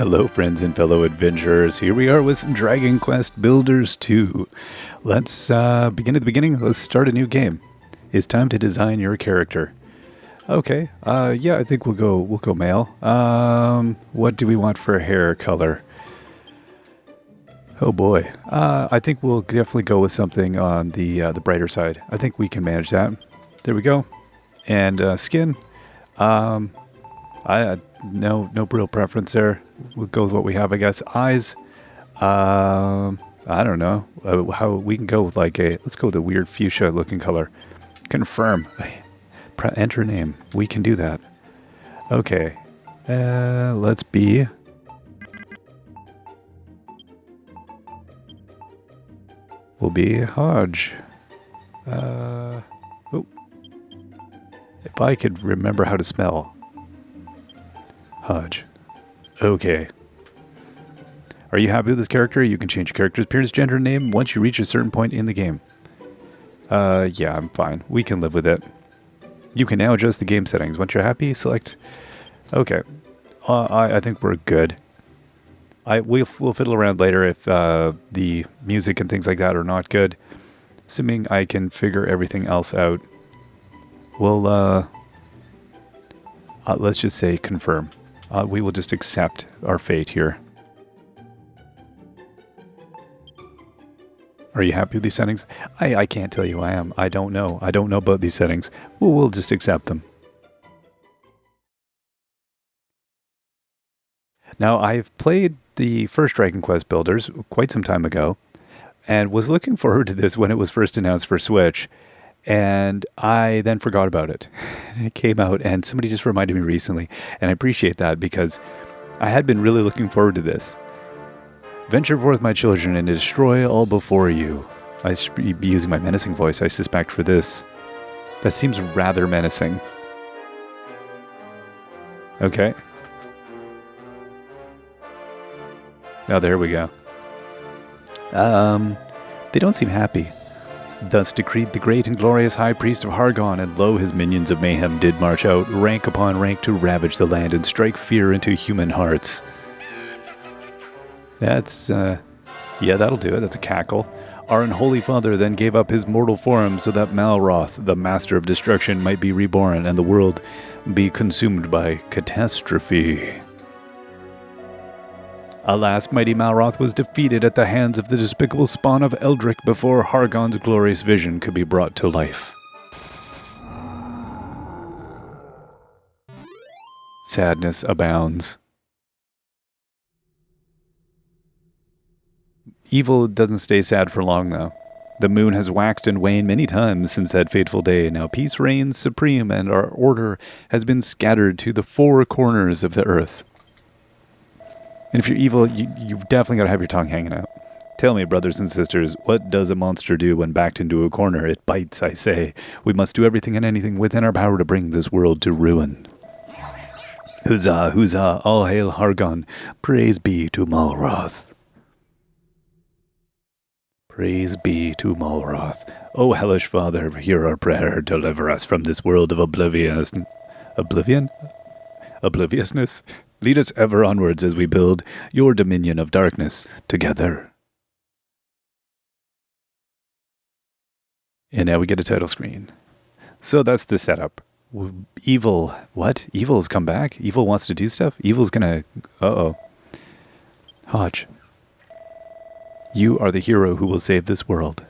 Hello friends and fellow adventurers, here we are with some Dragon Quest Builders 2. Let's begin at the beginning, let's start a new game. It's time to design your character. Okay, yeah, I think we'll go male. What do we want for hair color? Oh boy, I think we'll definitely go with something on the brighter side. I think we can manage that. There we go. And skin, no real preference there. We'll go with what we have, I guess. Eyes, I don't know how we can go with let's go with a weird fuchsia looking color. Confirm. Enter name. We can do that. Okay. Let's be. We'll be Hodge. Oh. If I could remember how to spell. Hodge. Okay. Are you happy with this character? You can change your character's appearance, gender, and name once you reach a certain point in the game. Yeah, I'm fine. We can live with it. You can now adjust the game settings. Once you're happy, select... Okay. I think we're good. We'll fiddle around later if the music and things like that are not good. Assuming I can figure everything else out. We'll, let's just say confirm. We will just accept our fate here. Are you happy with these settings? I can't tell you I am. I don't know. I don't know about these settings. We'll just accept them. Now, I've played the first Dragon Quest Builders quite some time ago, and was looking forward to this when it was first announced for Switch, and I then forgot about it. It came out, and somebody just reminded me recently, and I appreciate that because I had been really looking forward to this. Venture forth, my children, and destroy all before you. I should be using my menacing voice, I suspect, for this. That seems rather menacing. Okay. Now there we go. They don't seem happy. Thus decreed the great and glorious High Priest of Hargon, and lo, his minions of mayhem did march out, rank upon rank, to ravage the land and strike fear into human hearts. That's, yeah, that'll do it. That's a cackle. Our unholy father then gave up his mortal form so that Malroth, the master of destruction, might be reborn and the world be consumed by catastrophe. Alas, mighty Malroth was defeated at the hands of the despicable spawn of Eldrick before Hargon's glorious vision could be brought to life. Sadness abounds. Evil doesn't stay sad for long, though. The moon has waxed and waned many times since that fateful day. Now peace reigns supreme, and our order has been scattered to the four corners of the earth. And if you're evil, you've definitely got to have your tongue hanging out. Tell me, brothers and sisters, what does a monster do when backed into a corner? It bites, I say. We must do everything and anything within our power to bring this world to ruin. Huzzah, huzzah, all hail Hargon. Praise be to Malroth. Praise be to Malroth. O hellish father, hear our prayer. Deliver us from this world of obliviousness. Obliviousness? Lead us ever onwards as we build your dominion of darkness together. And now we get a title screen. So that's the setup. Evil, what? Evil's come back? Evil wants to do stuff? Evil's gonna... Uh-oh. Hodge. You are the hero who will save this world.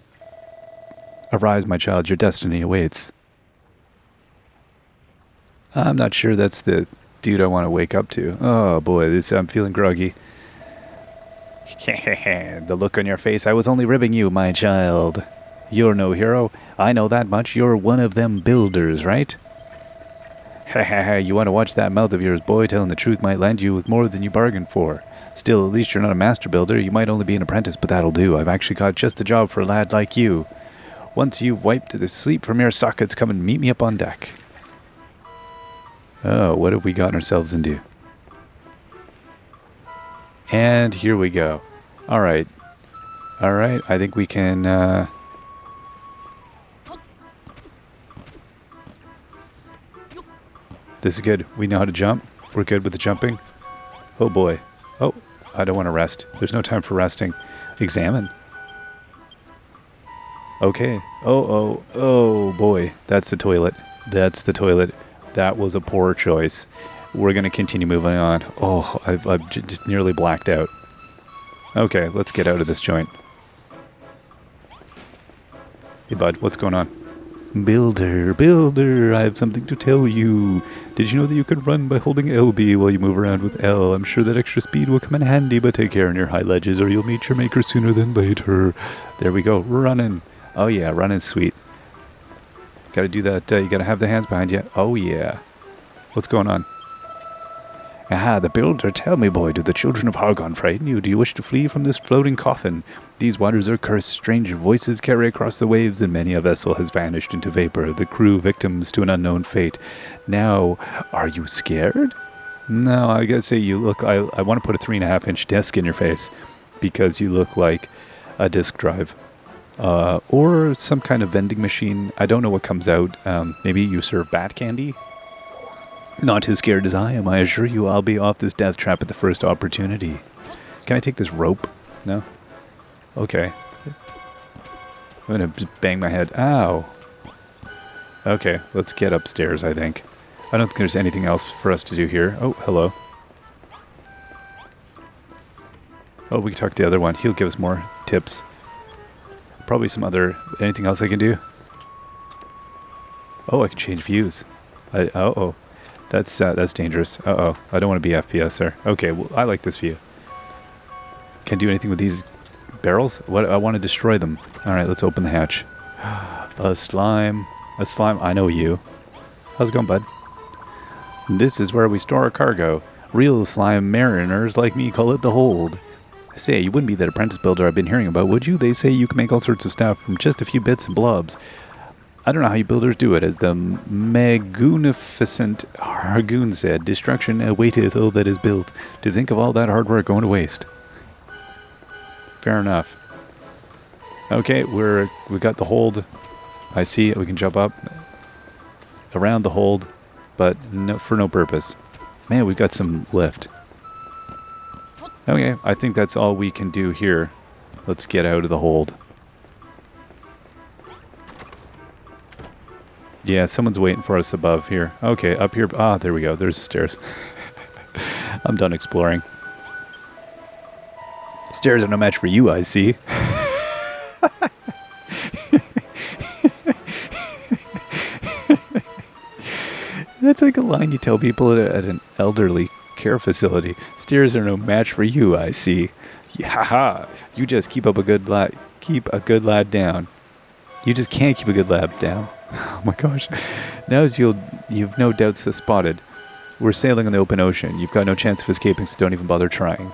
Arise, my child, your destiny awaits. I'm not sure that's the dude I want to wake up to. Oh boy, I'm feeling groggy. The look on your face, I was only ribbing you, my child. You're no hero. I know that much. You're one of them builders, right? You want to watch that mouth of yours, boy. Telling the truth might land you with more than you bargained for. Still, at least you're not a master builder. You might only be an apprentice, but that'll do. I've actually got just the job for a lad like you. Once you've wiped the sleep from your sockets, come and meet me up on deck. Oh, what have we gotten ourselves into? And here we go. All right. All right, I think we can... This is good. We know how to jump. We're good with the jumping. Oh boy. Oh, I don't want to rest. There's no time for resting. Examine. Okay. Oh boy. That's the toilet. That's the toilet. That was a poor choice. We're going to continue moving on. Oh, I've just nearly blacked out. Okay, let's get out of this joint. Hey, bud, what's going on? Builder, I have something to tell you. Did you know that you can run by holding LB while you move around with L? I'm sure that extra speed will come in handy, but take care on your high ledges or you'll meet your maker sooner than later. There we go, running. Oh yeah, running's sweet. Gotta do that, you gotta have the hands behind you. Oh yeah. What's going on? Ah, the builder, tell me, boy, do the children of Hargon frighten you? Do you wish to flee from this floating coffin? These waters are cursed, strange voices carry across the waves, and many a vessel has vanished into vapor, the crew victims to an unknown fate. Now, are you scared? No, I gotta say, you look, I want to put a 3.5-inch disc in your face, because you look like a disc drive. Or some kind of vending machine. I don't know what comes out. Maybe you serve bat candy? Not as scared as I am. I assure you I'll be off this death trap at the first opportunity. Can I take this rope? No? Okay. I'm gonna just bang my head. Ow. Okay, let's get upstairs, I think. I don't think there's anything else for us to do here. Oh, hello. Oh, we can talk to the other one. He'll give us more tips. Probably some other... Anything else I can do? Oh, I can change views. Uh-oh. That's dangerous. Uh-oh. I don't want to be FPS there. Okay, well, I like this view. Can't do anything with these barrels? What? I want to destroy them. Alright, let's open the hatch. A slime. A slime. I know you. How's it going, bud? This is where we store our cargo. Real slime mariners like me call it the hold. Say, you wouldn't be that apprentice builder I've been hearing about, would you? They say you can make all sorts of stuff from just a few bits and blobs. I don't know how you builders do it. As the magnificent Hargoon said, destruction awaiteth all that is built. To think of all that hard work going to waste. Fair enough. Okay, we got the hold. I see it. We can jump up around the hold, but no, for no purpose. Man, we've got some lift. Okay, I think that's all we can do here. Let's get out of the hold. Yeah, someone's waiting for us above here. Okay, up here. Ah, there we go. There's the stairs. I'm done exploring. Stairs are no match for you, I see. That's like a line you tell people at an elderly care facility. Stairs are no match for you, I see. Yeah, you just keep up a good lad. Keep a good lad down. You just can't keep a good lad down. Oh my gosh. Now you've no doubts spotted. We're sailing on the open ocean. You've got no chance of escaping, so don't even bother trying.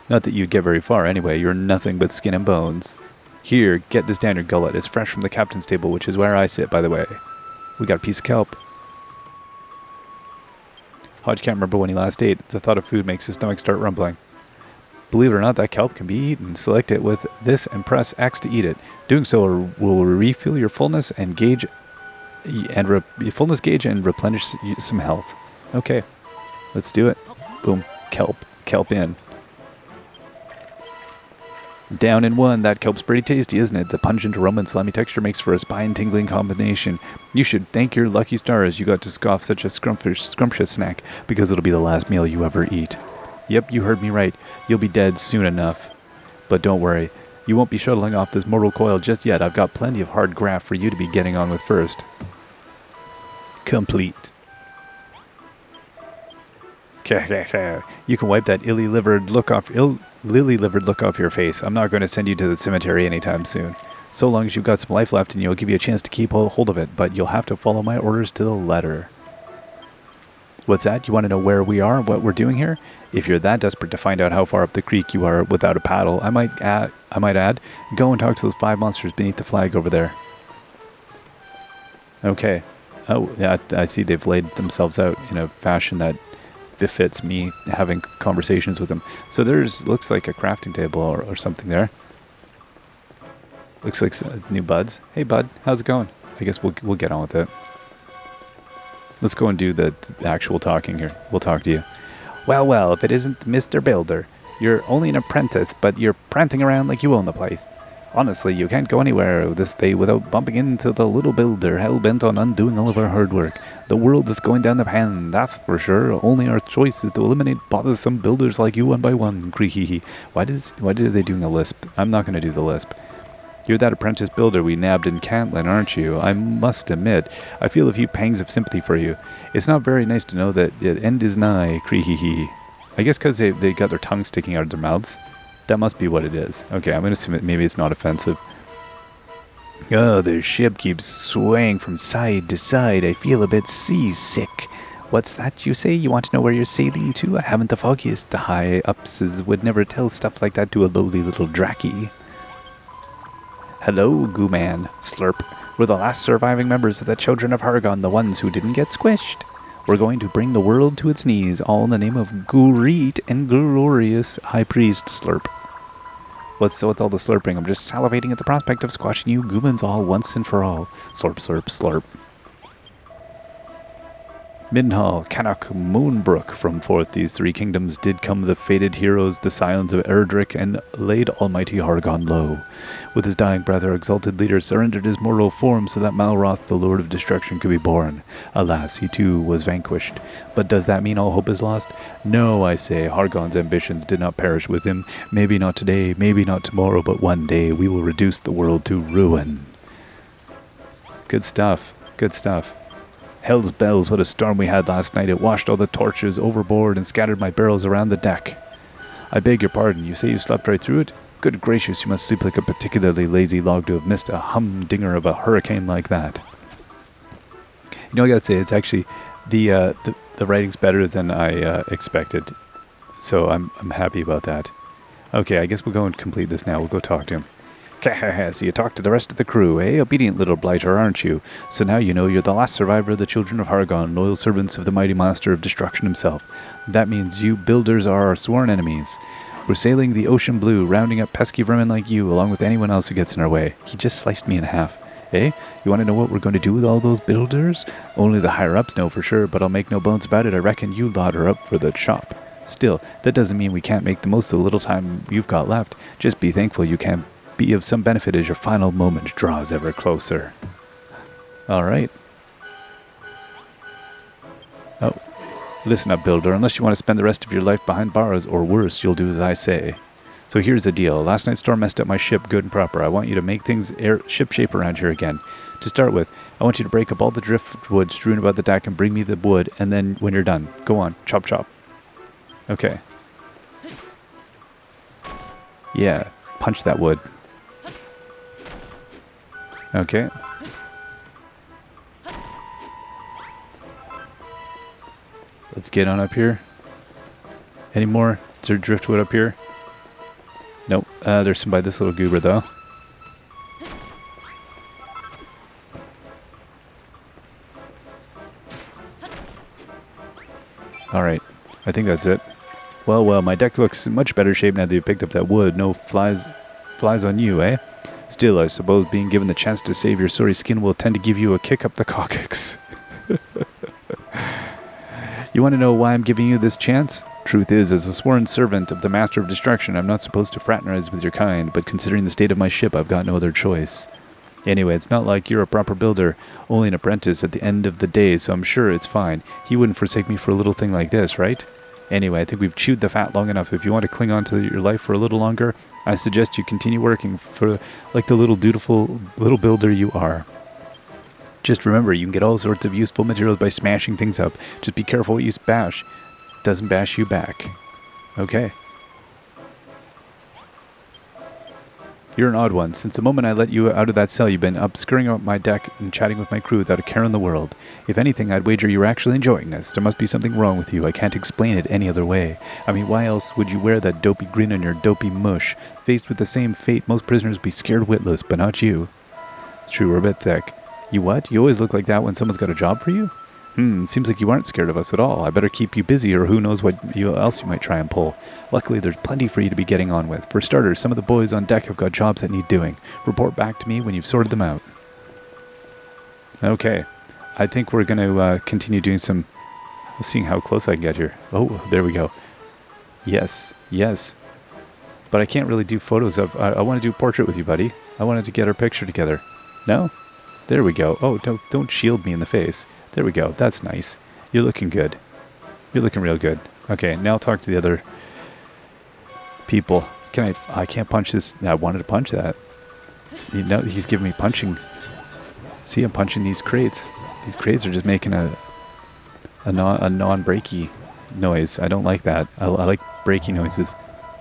Not that you'd get very far anyway. You're nothing but skin and bones. Here, get this down your gullet. It's fresh from the captain's table, which is where I sit, by the way. We got a piece of kelp. Hodge can't remember when he last ate. The thought of food makes his stomach start rumbling. Believe it or not, that kelp can be eaten. Select it with this and press X to eat it. Doing so will refill your fullness and gauge fullness gauge and replenish some health. Okay, let's do it. Boom, kelp in. Down in one. That kelp's pretty tasty, isn't it? The pungent aroma and slimy texture makes for a spine-tingling combination. You should thank your lucky stars you got to scoff such a scrumptious snack, because it'll be the last meal you ever eat. Yep, you heard me right. You'll be dead soon enough. But don't worry. You won't be shuttling off this mortal coil just yet. I've got plenty of hard graft for you to be getting on with first. Complete. You can wipe that lily-livered look off your face. I'm not going to send you to the cemetery anytime soon. So long as you've got some life left, and you'll give you a chance to keep hold of it, but you'll have to follow my orders to the letter. What's that? You want to know where we are, what we're doing here? If you're that desperate to find out how far up the creek you are without a paddle, I might add, go and talk to those 5 monsters beneath the flag over there. Okay. Oh, yeah, I see they've laid themselves out in a fashion that befits me having conversations with them. So looks like a crafting table or something there. Looks like new buds. Hey bud, how's it going? I guess we'll get on with it. Let's go and do the actual talking here. We'll talk to you. Well, if it isn't Mr. Builder. You're only an apprentice, but you're prancing around like you own the place. Honestly, you can't go anywhere this day without bumping into the little builder hell-bent on undoing all of our hard work. The world is going down the pan, that's for sure. Only our choice is to eliminate bothersome builders like you one by one. Creehee. Why are they doing a lisp? I'm not going to do the lisp. You're that apprentice builder we nabbed in Cantlin, aren't you? I must admit, I feel a few pangs of sympathy for you. It's not very nice to know that the end is nigh. Creehee. I guess because they got their tongue sticking out of their mouths. That must be what it is. Okay, I'm going to assume maybe it's not offensive. Oh, their ship keeps swaying from side to side. I feel a bit seasick. What's that you say? You want to know where you're sailing to? I haven't the foggiest. The high-upses would never tell stuff like that to a lowly little draki. Hello, Gooman. Slurp. We're the last surviving members of the Children of Hargon, the ones who didn't get squished. We're going to bring the world to its knees, all in the name of Gurit and glorious High Priest. Slurp. What's with all the slurping? I'm just salivating at the prospect of squashing you goomans all once and for all. Slurp, slurp, slurp. Middenhall, Canuck, Moonbrook. From forth these three kingdoms did come the fated heroes, the scions of Erdrick, and laid almighty Hargon low. With his dying breath, our exalted leader surrendered his mortal form so that Malroth, the Lord of Destruction, could be born. Alas, he too was vanquished. But does that mean all hope is lost? No, I say, Hargon's ambitions did not perish with him. Maybe not today, maybe not tomorrow, but one day we will reduce the world to ruin. Good stuff. Good stuff. Hell's bells, what a storm we had last night. It washed all the torches overboard and scattered my barrels around the deck. I beg your pardon, you say you slept right through it? Good gracious, you must sleep like a particularly lazy log to have missed a humdinger of a hurricane like that. You know, I gotta say, it's actually, the writing's better than I expected. So I'm happy about that. Okay, I guess we'll go and complete this now. We'll go talk to him. So you talked to the rest of the crew, eh? Obedient little blighter, aren't you? So now you know you're the last survivor of the Children of Hargon, loyal servants of the mighty Master of Destruction himself. That means you builders are our sworn enemies. We're sailing the ocean blue, rounding up pesky vermin like you, along with anyone else who gets in our way. He just sliced me in half. Eh? You want to know what we're going to do with all those builders? Only the higher-ups know for sure, but I'll make no bones about it. I reckon you lot are up for the chop. Still, that doesn't mean we can't make the most of the little time you've got left. Just be thankful you can be of some benefit as your final moment draws ever closer. All right. Oh, listen up, builder. Unless you want to spend the rest of your life behind bars, or worse, you'll do as I say. So here's the deal. Last night's storm messed up my ship good and proper. I want you to make things ship shape around here again. To start with, I want you to break up all the driftwood strewn about the deck and bring me the wood, and then when you're done, go on, chop chop. Okay. Yeah, punch that wood. Okay. Let's get on up here. Any more? Is there driftwood up here? Nope. There's some by this little goober, though. Alright. I think that's it. Well, my deck looks in much better shape now that you picked up that wood. No flies on you, eh? Still, I suppose being given the chance to save your sorry skin will tend to give you a kick up the coccyx. You want to know why I'm giving you this chance? Truth is, as a sworn servant of the Master of Destruction, I'm not supposed to fraternize with your kind, but considering the state of my ship, I've got no other choice. Anyway, it's not like you're a proper builder, only an apprentice at the end of the day, so I'm sure it's fine. He wouldn't forsake me for a little thing like this, right? Anyway, I think we've chewed the fat long enough. If you want to cling on to your life for a little longer, I suggest you continue working for like the little dutiful little builder you are. Just remember, you can get all sorts of useful materials by smashing things up. Just be careful what you bash. Doesn't bash you back. Okay. You're an odd one. Since the moment I let you out of that cell, you've been up scurrying up my deck and chatting with my crew without a care in the world. If anything, I'd wager you're actually enjoying this. There must be something wrong with you. I can't explain it any other way. I mean, why else would you wear that dopey grin on your dopey mush? Faced with the same fate, most prisoners would be scared witless, but not you. It's true, we're a bit thick. You what? You always look like that when someone's got a job for you? Seems like you aren't scared of us at all. I better keep you busy, or who knows what else you might try and pull. Luckily, there's plenty for you to be getting on with. For starters, some of the boys on deck have got jobs that need doing. Report back to me when you've sorted them out. Okay. I think we're going to continue doing some... Seeing how close I can get here. Oh, there we go. Yes. But I can't really do photos of... I want to do a portrait with you, buddy. I wanted to get our picture together. No? There we go. Oh, don't shield me in the face. There we go. That's nice. You're looking good. You're looking real good. Okay, now I'll talk to the other people. I can't punch this. I wanted to punch that. He's giving me punching. See, I'm punching these crates. These crates are just making a non-breaky noise. I don't like that. I like breaky noises.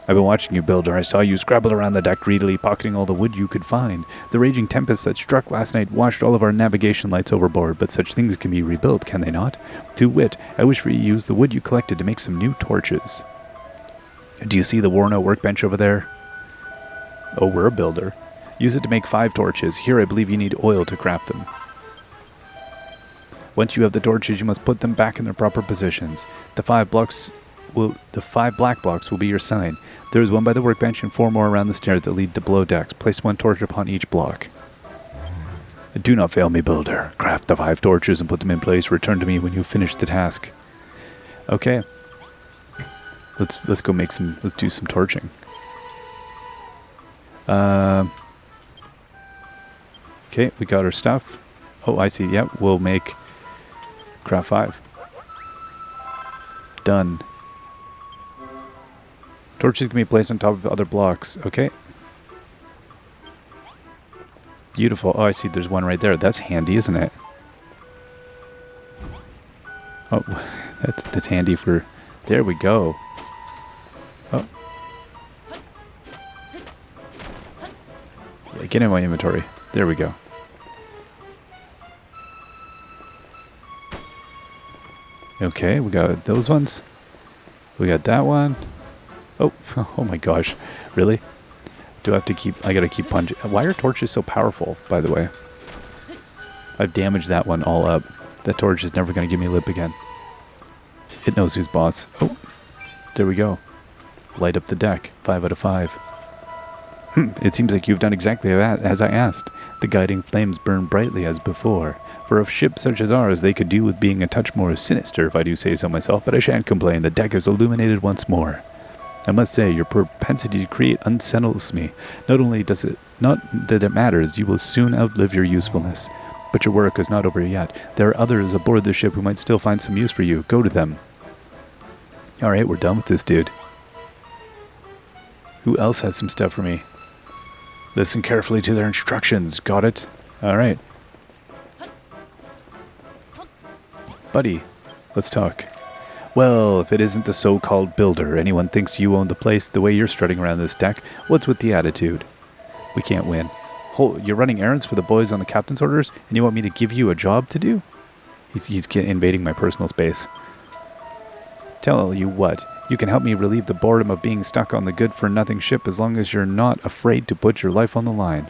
I've been watching you, builder. I saw you scrabble around the deck greedily, pocketing all the wood you could find. The raging tempest that struck last night washed all of our navigation lights overboard, but such things can be rebuilt, can they not? To wit, I wish for you to use the wood you collected to make some new torches. Do you see the Warno workbench over there? Oh, we're a builder. Use it to make 5 torches. Here I believe you need oil to craft them. Once you have the torches, you must put them back in their proper positions. The 5 black blocks will be your sign. There is 1 by the workbench and 4 more around the stairs that lead to below decks. Place 1 torch upon each block. Do not fail me, builder. Craft the 5 torches and put them in place. Return to me when you finish the task. Okay. Let's go make some. Let's do some torching. Okay, we got our stuff. Oh, I see. Yep, we'll make craft 5. Done. Torches can be placed on top of other blocks. Okay. Beautiful. Oh, I see. There's one right there. That's handy, isn't it? Oh, that's handy for... There we go. Oh. Yeah, get in my inventory. There we go. Okay, we got those ones. We got that one. Oh, oh my gosh. Really? Do I have to keep... I gotta keep punching. Why are torches so powerful, by the way? I've damaged that one all up. That torch is never gonna give me a lip again. It knows who's boss. Oh, there we go. Light up the deck. 5 out of 5. It seems like you've done exactly as I asked. The guiding flames burn brightly as before. For a ship such as ours, they could do with being a touch more sinister, if I do say so myself, but I shan't complain. The deck is illuminated once more. I must say, your propensity to create unsettles me. Not only does it not that it matters, you will soon outlive your usefulness. But your work is not over yet. There are others aboard the ship who might still find some use for you. Go to them. Alright, we're done with this dude. Who else has some stuff for me? Listen carefully to their instructions. Got it? Alright. Buddy, let's talk. Well, if it isn't the so-called builder, anyone thinks you own the place the way you're strutting around this deck, what's with the attitude? We can't win. You're running errands for the boys on the captain's orders, and you want me to give you a job to do? He's invading my personal space. Tell you what, you can help me relieve the boredom of being stuck on the good-for-nothing ship as long as you're not afraid to put your life on the line.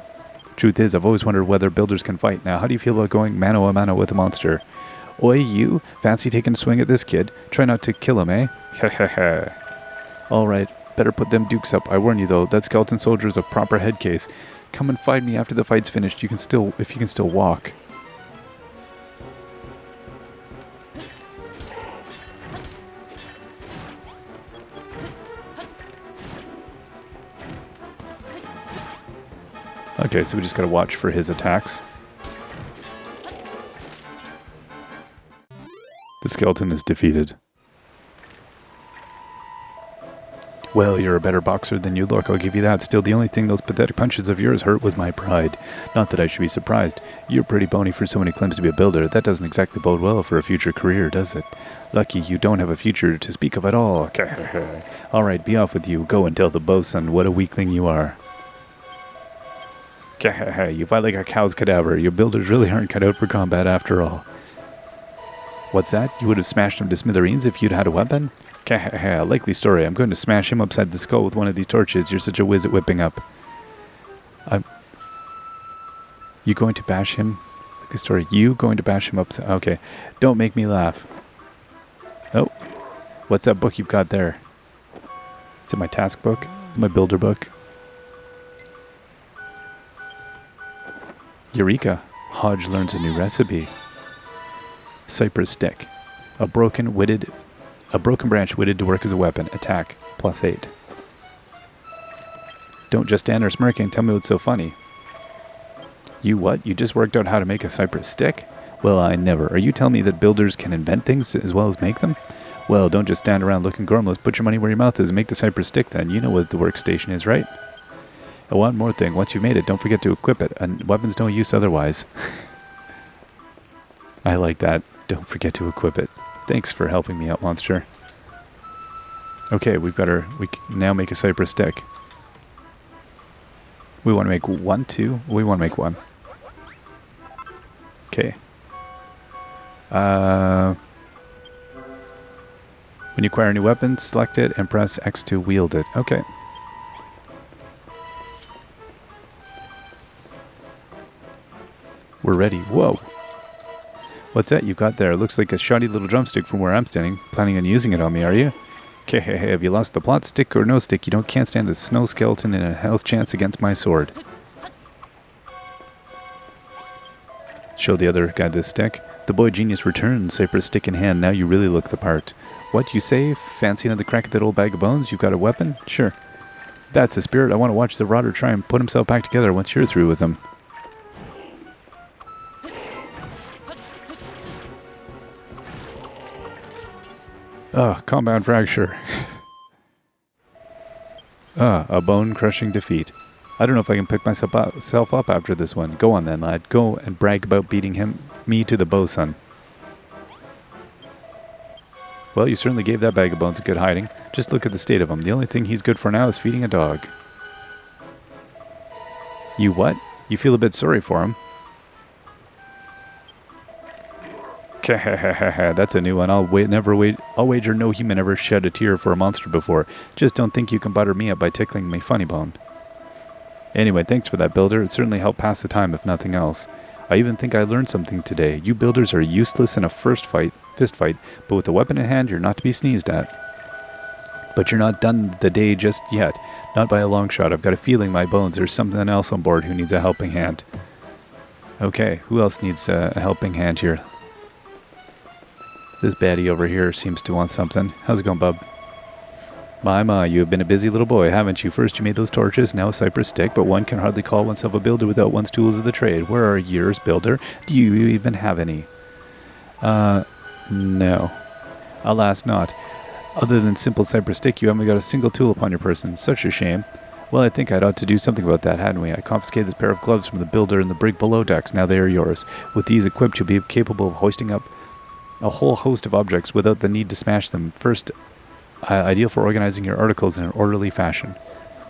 Truth is, I've always wondered whether builders can fight. Now, how do you feel about going mano-a-mano with a monster? Oi, you? Fancy taking a swing at this kid? Try not to kill him, eh? Hehehe. Alright, better put them dukes up. I warn you, though, that skeleton soldier is a proper head case. Come and find me after the fight's finished. If you can still walk. Okay, so we just gotta watch for his attacks. The skeleton is defeated. Well, you're a better boxer than you look, I'll give you that. Still, the only thing those pathetic punches of yours hurt was my pride. Not that I should be surprised. You're pretty bony for someone who claims to be a builder. That doesn't exactly bode well for a future career, does it? Lucky you don't have a future to speak of at all. Alright, be off with you. Go and tell the bosun what a weakling you are. You fight like a cow's cadaver. Your builders really aren't cut out for combat after all. What's that? You would have smashed him to smithereens if you'd had a weapon? Likely story. I'm going to smash him upside the skull with one of these torches. You're such a whiz at whipping up. You going to bash him? Likely story. You going to bash him upside... Okay. Don't make me laugh. Oh. What's that book you've got there? Is it my task book? Is it my builder book? Eureka. Hodge learns a new recipe. Cypress stick. A broken branch witted to work as a weapon. Attack. +8. Don't just stand there smirking and tell me what's so funny. You what? You just worked out how to make a cypress stick? Well, I never. Are you telling me that builders can invent things as well as make them? Well, don't just stand around looking gormless. Put your money where your mouth is and make the cypress stick then. You know what the workstation is, right? And one more thing. Once you've made it, don't forget to equip it. And weapons no use otherwise. I like that. Don't forget to equip it. Thanks for helping me out, monster. Okay, we can now make a cypress stick. We want to make 1, 2. We want to make 1. Okay. When you acquire a new weapon, select it and press X to wield it. Okay. We're ready. Whoa. What's that you got there? Looks like a shoddy little drumstick from where I'm standing. Planning on using it on me, are you? Okay, have you lost the plot? Stick or no stick? You can't stand a snow skeleton and a hell's chance against my sword. Show the other guy this stick. The boy genius returned, cypress stick in hand. Now you really look the part. What, you say? Fancy another crack at that old bag of bones? You've got a weapon? Sure. That's the spirit. I want to watch the rotter try and put himself back together once you're through with him. Compound fracture. A bone-crushing defeat. I don't know if I can pick myself up after this one. Go on then, lad. Go and brag about beating me to the bosun. Well, you certainly gave that bag of bones a good hiding. Just look at the state of him. The only thing he's good for now is feeding a dog. You what? You feel a bit sorry for him? That's a new one. I'll wager no human ever shed a tear for a monster before. Just don't think you can butter me up by tickling my funny bone. Anyway, thanks for that, builder. It certainly helped pass the time, if nothing else. I even think I learned something today. You builders are useless in a fist fight, but with a weapon in hand, you're not to be sneezed at. But you're not done the day just yet. Not by a long shot. I've got a feeling, my bones, there's something else on board who needs a helping hand. Okay, who else needs a helping hand here? This baddie over here seems to want something. How's it going, bub? My, you have been a busy little boy, haven't you? First you made those torches, now a cypress stick, but one can hardly call oneself a builder without one's tools of the trade. Where are yours, builder? Do you even have any? No. Alas not. Other than simple cypress stick, you haven't got a single tool upon your person. Such a shame. Well, I think I'd ought to do something about that, hadn't we? I confiscated this pair of gloves from the builder in the brig below decks. Now they are yours. With these equipped, you'll be capable of hoisting up a whole host of objects without the need to smash them. First, ideal for organizing your articles in an orderly fashion.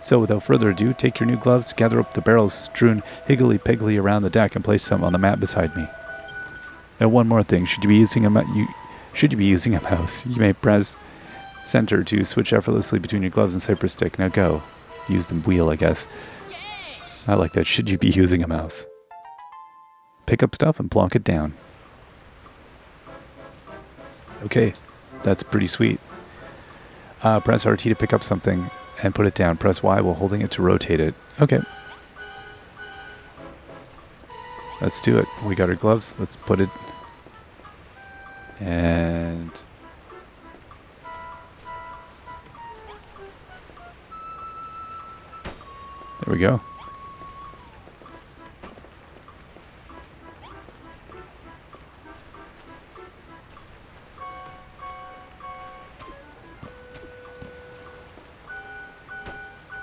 So without further ado, take your new gloves, gather up the barrels strewn higgly-piggly around the deck, and place some on the mat beside me. And one more thing, should you be using a mouse, you may press center to switch effortlessly between your gloves and cypress stick. Now go. Use the wheel, I guess. I like that. Should you be using a mouse? Pick up stuff and plonk it down. Okay, that's pretty sweet. Press RT to pick up something and put it down. Press Y while holding it to rotate it. Okay. Let's do it. We got our gloves. Let's put it. And there we go.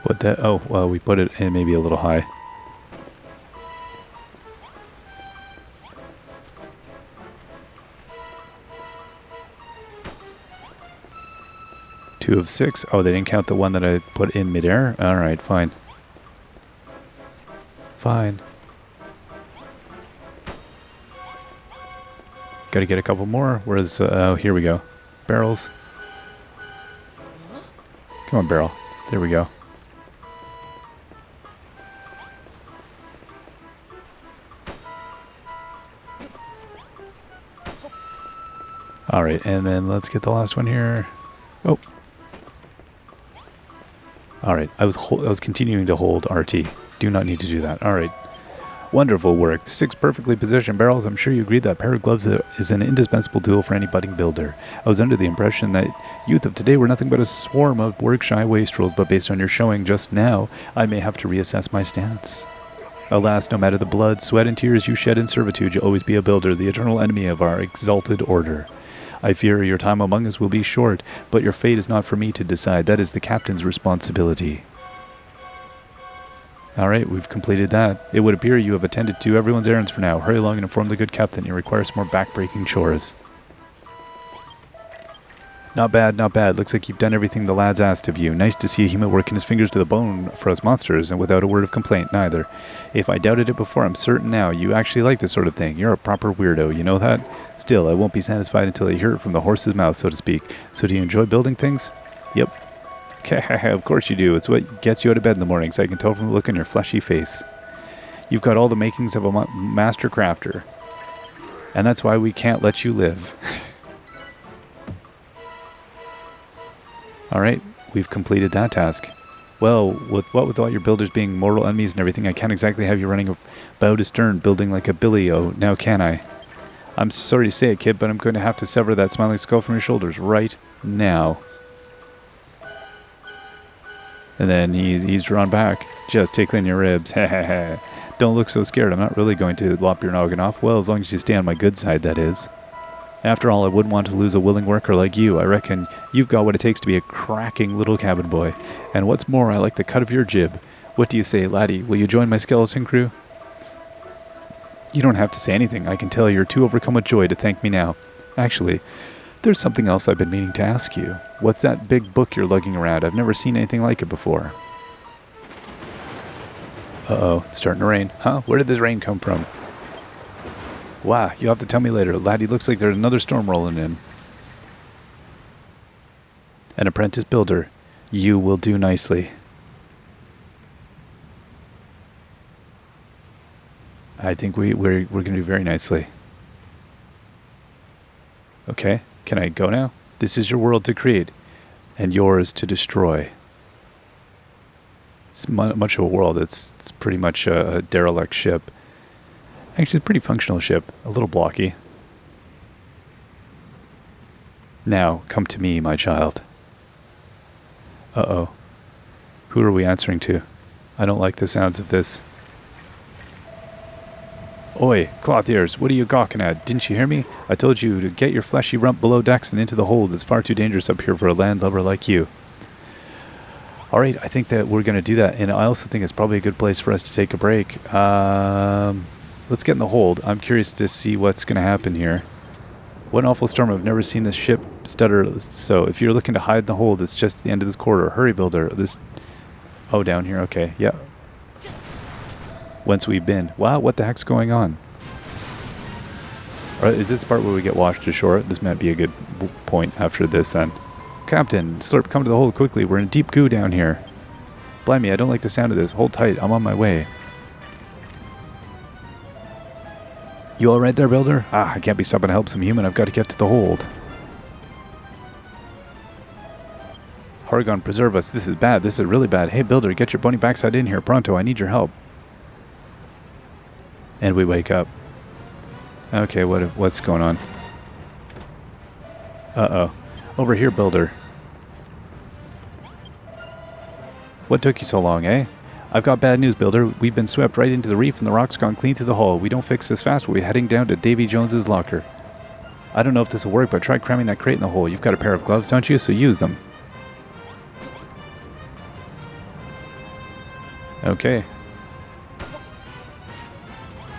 What that? Oh, well, we put it in maybe a little high. Two of 6. Oh, they didn't count the one that I put in midair? Alright, fine. Fine. Gotta get a couple more. Where's, oh, here we go. Barrels. Come on, barrel. There we go. Alright, and then let's get the last one here. Oh. Alright, I was continuing to hold RT. Do not need to do that. Alright. Wonderful work. 6 perfectly positioned barrels. I'm sure you agree that a pair of gloves is an indispensable tool for any budding builder. I was under the impression that youth of today were nothing but a swarm of work-shy wastrels, but based on your showing just now, I may have to reassess my stance. Alas, no matter the blood, sweat, and tears you shed in servitude, you'll always be a builder, the eternal enemy of our exalted order. I fear your time among us will be short, but your fate is not for me to decide. That is the captain's responsibility. Alright, we've completed that. It would appear you have attended to everyone's errands for now. Hurry along and inform the good captain you require some more back-breaking chores. Not bad, not bad. Looks like you've done everything the lads asked of you. Nice to see a human working his fingers to the bone for us monsters, and without a word of complaint, neither. If I doubted it before, I'm certain now you actually like this sort of thing. You're a proper weirdo, you know that? Still, I won't be satisfied until I hear it from the horse's mouth, so to speak. So do you enjoy building things? Yep. Of course you do. It's what gets you out of bed in the mornings. I can tell from the look on your fleshy face. You've got all the makings of a master crafter. And that's why we can't let you live. Alright, we've completed that task. Well, with all your builders being mortal enemies and everything, I can't exactly have you running bow to stern, building like a billy-o, now can I? I'm sorry to say it, kid, but I'm going to have to sever that smiling skull from your shoulders right now. And then he's drawn back, just tickling your ribs. Don't look so scared. I'm not really going to lop your noggin off. Well, as long as you stay on my good side, that is. After all, I wouldn't want to lose a willing worker like you. I reckon you've got what it takes to be a cracking little cabin boy. And what's more, I like the cut of your jib. What do you say, laddie? Will you join my skeleton crew? You don't have to say anything. I can tell you're too overcome with joy to thank me now. Actually, there's something else I've been meaning to ask you. What's that big book you're lugging around? I've never seen anything like it before. Uh-oh, it's starting to rain. Huh? Where did this rain come from? Wow, you'll have to tell me later. Laddie, looks like there's another storm rolling in. An apprentice builder. You will do nicely. I think we're going to do very nicely. Okay, can I go now? This is your world to create, and yours to destroy. It's much of a world. It's pretty much a derelict ship. Actually, a pretty functional ship. A little blocky. Now, come to me, my child. Uh-oh. Who are we answering to? I don't like the sounds of this. Oi, cloth ears, what are you gawking at? Didn't you hear me? I told you to get your fleshy rump below decks and into the hold. It's far too dangerous up here for a landlubber like you. Alright, I think that we're going to do that. And I also think it's probably a good place for us to take a break. Let's get in the hold. I'm curious to see what's going to happen here. What an awful storm. I've never seen this ship stutter. So if you're looking to hide in the hold, it's just at the end of this corridor. Hurry, builder. Oh, down here. Okay, yeah. Whence we've been. Wow, what the heck's going on? Alright, is this the part where we get washed ashore? This might be a good point after this then. Captain, Slurp, come to the hold quickly. We're in deep goo down here. Blimey, I don't like the sound of this. Hold tight. I'm on my way. You all right there, builder? Ah, I can't be stopping to help some human. I've got to get to the hold. Hargon, preserve us. This is bad. This is really bad. Hey, builder, get your bony backside in here. Pronto, I need your help. And we wake up. Okay, what's going on? Uh-oh. Over here, builder. What took you so long, eh? I've got bad news, builder. We've been swept right into the reef and the rock's gone clean through the hull. We don't fix this fast, we'll be heading down to Davy Jones's locker. I don't know if this will work, but try cramming that crate in the hole. You've got a pair of gloves, don't you? So use them. Okay.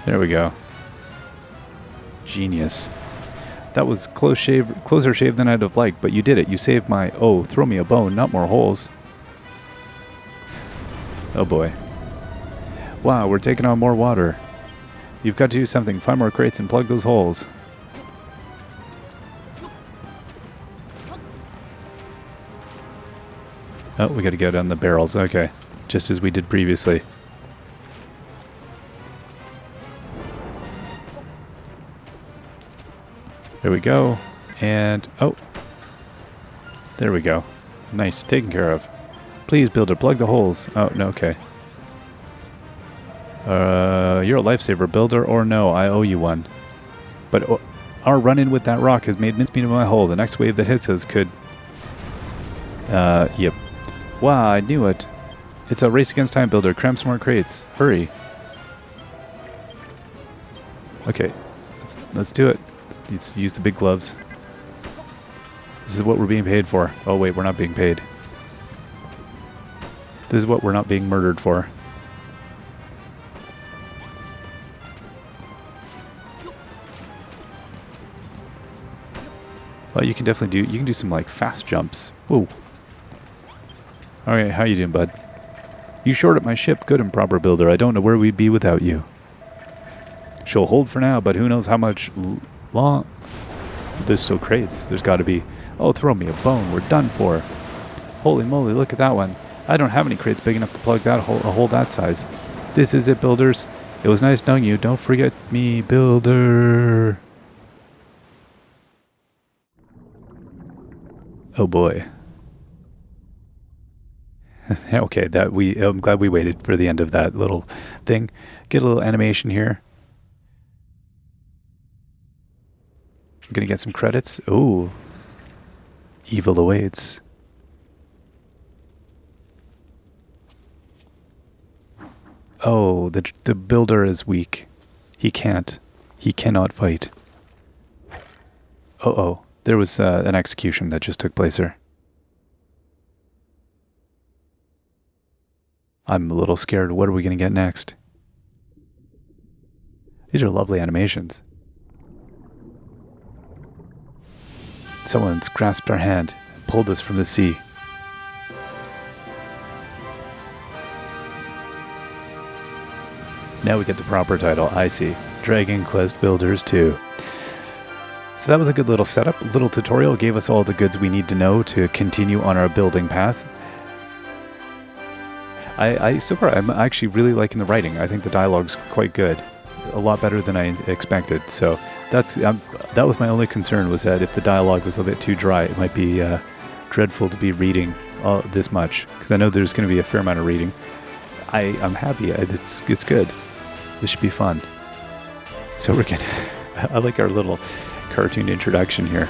There we go. Genius. That was closer shave than I'd have liked, but you did it. You saved my... Oh, throw me a bone, not more holes. Oh boy. Wow, we're taking on more water. You've got to do something. Find more crates and plug those holes. Oh, we got to go down the barrels. Okay. Just as we did previously. There we go. And... Oh. There we go. Nice. Taken care of. Please, builder, plug the holes. Oh, no, okay. You're a lifesaver, builder, or no, I owe you one. But our run-in with that rock has made mincemeat of my hull. The next wave that hits us could... yep. Wow, I knew it. It's a race against time, builder. Cram some more crates. Hurry. Okay, let's do it. Let's use the big gloves. This is what we're being paid for. Oh wait, we're not being paid. This is what we're not being murdered for. Well, you can definitely do, you can do some like fast jumps. Whoa. Alright, how you doing, bud? You short at my ship, good and proper builder. I don't know where we'd be without you. She'll hold for now, but who knows how much long... There's still crates. There's got to be... Oh, throw me a bone. We're done for. Holy moly, look at that one. I don't have any crates big enough to plug that hole, a hole that size. This is it, builders. It was nice knowing you. Don't forget me, builder. Oh boy. Okay, I'm glad we waited for the end of that little thing. Get a little animation here. I'm gonna get some credits. Oh, evil awaits. Oh, the builder is weak. He cannot fight. Uh-oh, there was an execution that just took place here. I'm a little scared. What are we gonna get next? These are lovely animations. Someone's grasped our hand and pulled us from the sea. Now we get the proper title, I see. Dragon Quest Builders 2. So that was a good little setup, little tutorial. Gave us all the goods we need to know to continue on our building path. So far, I'm actually really liking the writing. I think the dialogue's quite good. A lot better than I expected. So that was my only concern, was that if the dialogue was a bit too dry, it might be dreadful to be reading this much. Because I know there's going to be a fair amount of reading. I'm happy. It's good. This should be fun. So we're gonna... I like our little cartoon introduction here.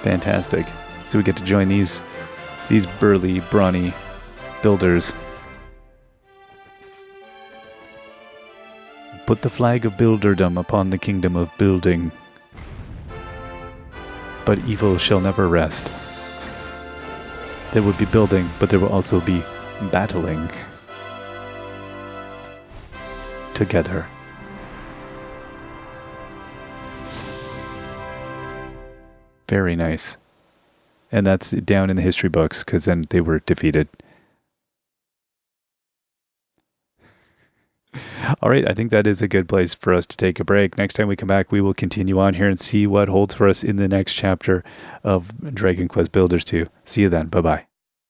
Fantastic. So we get to join these burly, brawny builders. Put the flag of builderdom upon the kingdom of building. But evil shall never rest. There will be building, but there will also be battling. Together. Very nice. And that's down in the history books, because then they were defeated. All right, I think that is a good place for us to take a break. Next time we come back, we will continue on here and see what holds for us in the next chapter of Dragon Quest Builders 2. See you then. Bye-bye.